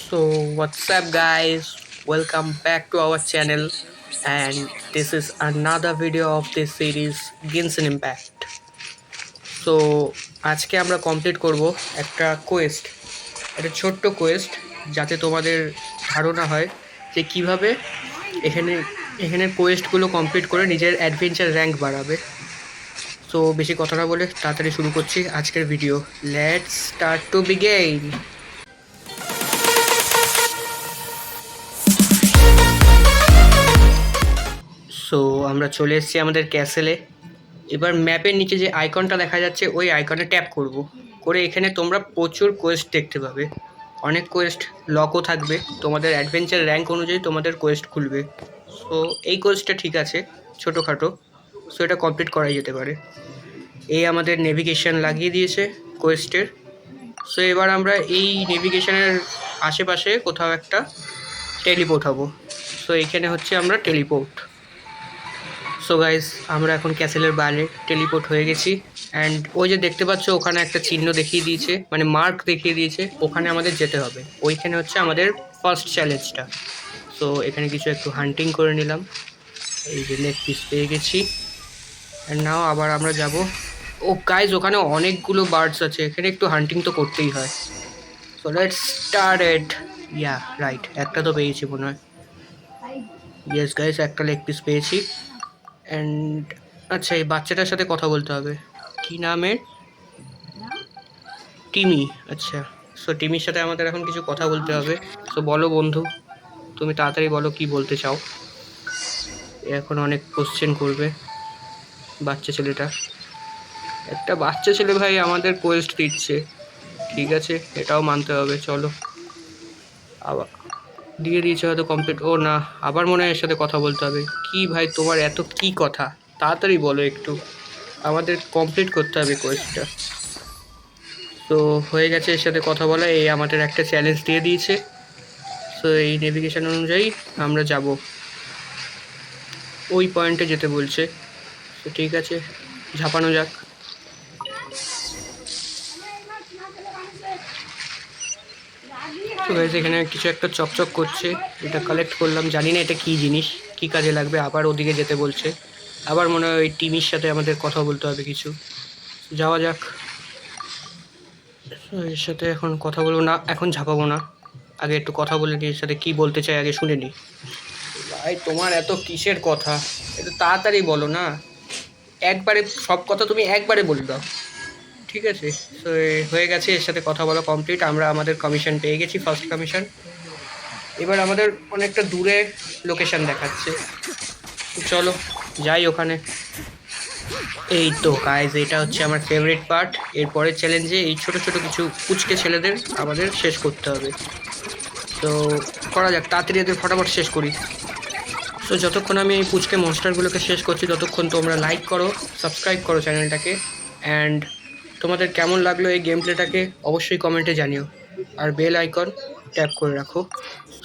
So, what's up, guys? Welcome back to our channel, and this is another video of this series Genshin Impact. So, আজকে আমরা complete করব একটা Quest, একটা ছোট্ট Quest, যাতে তোমাদের ধারণা হয় যে কিভাবে এখানে এখানের কোয়েস্টগুলো কমপ্লিট করে নিজের অ্যাডভেঞ্চার র্যাঙ্ক বাড়াবে। সো বেশি কথা না বলে তাড়াতাড়ি শুরু করছি আজকের video. Let's start to begin. So আমরা চলে এসেছি আমাদের ক্যাসেলে। এবার ম্যাপের নিচে যে আইকনটা দেখা যাচ্ছে ওই আইকনে ট্যাপ করব, করে এখানে তোমরা প্রচুর কোয়েস্ট দেখতে পাবে। অনেক কোয়েস্ট লকও থাকবে, তোমাদের অ্যাডভেঞ্চার র্যাঙ্ক অনুযায়ী তোমাদের কোয়েস্ট খুলবে। সো এই কোয়েস্টটা ঠিক আছে, ছোটোখাটো, সো এটা কমপ্লিট করাই যেতে পারে। এই আমাদের নেভিগেশন লাগিয়ে দিয়েছে কোয়েস্টের। সো এবার আমরা এই নেভিগেশনের আশেপাশে কোথাও একটা টেলিপোর্ট হব। সো এইখানে হচ্ছে আমরা টেলিপোর্ট। সো গাইজ, আমরা এখন ক্যাসেলের বাইরে টেলিপোর্ট হয়ে গেছি। অ্যান্ড ওই যে দেখতে পাচ্ছ ওখানে একটা চিহ্ন দেখিয়ে দিয়েছে, মানে মার্ক দেখিয়ে দিয়েছে, ওখানে আমাদের যেতে হবে। ওইখানে হচ্ছে আমাদের ফার্স্ট চ্যালেঞ্জটা। সো এখানে কিছু একটু হান্টিং করে নিলাম, এই যে লেগ পিস পেয়ে গেছি। অ্যান্ড নাও আবার আমরা যাব। ও গাইজ, ওখানে অনেকগুলো বার্ডস আছে, এখানে একটু হান্টিং তো করতেই হয়। So let's start it. Yeah right, একটা তো পেয়েছি মনে হয়। ইয়েস গাইজ, একটা লেগ পিস পেয়েছি। অ্যান্ড আচ্ছা, এই বাচ্চাটার সাথে কথা বলতে হবে। কি নামের? টিমি। আচ্ছা, সো টিমির সাথে আমাদের এখন কিছু কথা বলতে হবে। সো বলো বন্ধু, তুমি তাড়াতাড়ি বলো কি বলতে চাও। এখন অনেক কোশ্চেন করবে বাচ্চা ছেলেটা। একটা বাচ্চা ছেলে ভাই আমাদের কোয়েস্ট দিচ্ছে, ঠিক আছে, এটাও মানতে হবে। চলো, আবার দিয়ে দিয়েছে হয়তো কমপ্লিট। ও না, আবার মনে হয় এর সাথে কথা বলতে হবে। কি ভাই, তোমার এত কি কথা, তাড়াতাড়ি বলো একটু, আমাদের কমপ্লিট করতে হবে কোয়েস্টটা। তো হয়ে গেছে এর সাথে কথা বলা, এই আমাদের একটা চ্যালেঞ্জ দিয়ে দিয়েছে। সো এই নেভিগেশন অনুযায়ী আমরা যাব, ওই পয়েন্টে যেতে বলছে। তো ঠিক আছে, ঝাঁপানো যাক। তো গাইস, এখানে কিছু একটা চকচক করছে, এটা কালেক্ট করলাম, জানি না এটা কী জিনিস, কী কাজে লাগবে। আবার ওদিকে যেতে বলছে, আবার মনে হয় ওই টিমির সাথে আমাদের কথা বলতে হবে কিছু। যাওয়া যাক। এর সাথে এখন কথা বলবো না, এখন ঝাঁপাবো না, আগে একটু কথা বলে নিই, এর সাথে কী বলতে চাই আগে শুনে নিই। ভাই তোমার এত কিসের কথা, একটু তাড়াতাড়ি বলো না, একবারে সব কথা তুমি একবারে বলে দাও, ঠিক আছে। তো হয়ে গেছে, এর সাথে কথা বলা কমপ্লিট, আমরা আমাদের কমিশন পেয়ে গেছি, ফার্স্ট কমিশন। এবার আমাদের অনেকটা দূরে লোকেশন দেখাচ্ছে, চলো যাই ওখানে। এই তো গাইজ, এটা হচ্ছে আমার ফেভারিট পার্ট। এরপরের চ্যালেঞ্জে এই ছোট ছোট কিছু কুচকে ছেলেদের আমাদের শেষ করতে হবে। তো করা যাক, তাড়াতাড়ি এদের ফটাফট শেষ করি। সো যতক্ষণ আমি এই পুচকে মনস্টারগুলোকে শেষ করছি, ততক্ষণ তোমরা লাইক করো, সাবস্ক্রাইব করো চ্যানেলটাকে। অ্যান্ড তোমাদের কেমন লাগলো এই গেম প্লেটাকে অবশ্যই কমেন্টে জানিও, আর বেল আইকন ট্যাপ করে রাখো।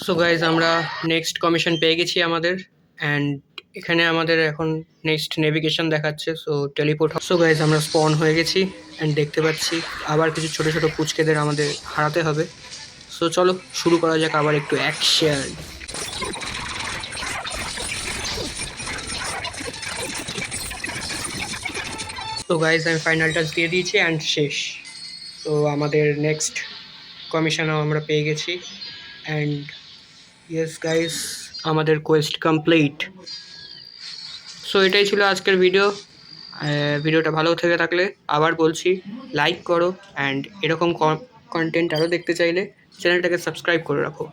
সো গাইজ, আমরা নেক্সট কমিশন পেয়ে গেছি আমাদের। অ্যান্ড এখানে আমাদের এখন নেক্সট নেভিগেশন দেখাচ্ছে, সো টেলিপোর্ট। সো গাইজ, আমরা স্পন হয়ে গেছি। অ্যান্ড দেখতে পাচ্ছি আবার কিছু ছোটো ছোটো পুচকেদের আমাদের হারাতে হবে। সো চলো শুরু করা যাক, আবার একটু অ্যাকশন। তো গাইজ, আমি ফাইনাল টাচ দিয়ে দিয়েছি অ্যান্ড শেষ। তো আমাদের নেক্সট কমিশনও আমরা পেয়ে গেছি। অ্যান্ড ইয়েস গাইজ, আমাদের কোয়েস্ট কমপ্লিট। সো এটাই ছিল আজকের ভিডিও। ভিডিওটা ভালো থেকে থাকলে আবার বলছি, লাইক করো। অ্যান্ড এরকম কন্টেন্ট আরও দেখতে চাইলে চ্যানেলটাকে সাবস্ক্রাইব করে রাখো।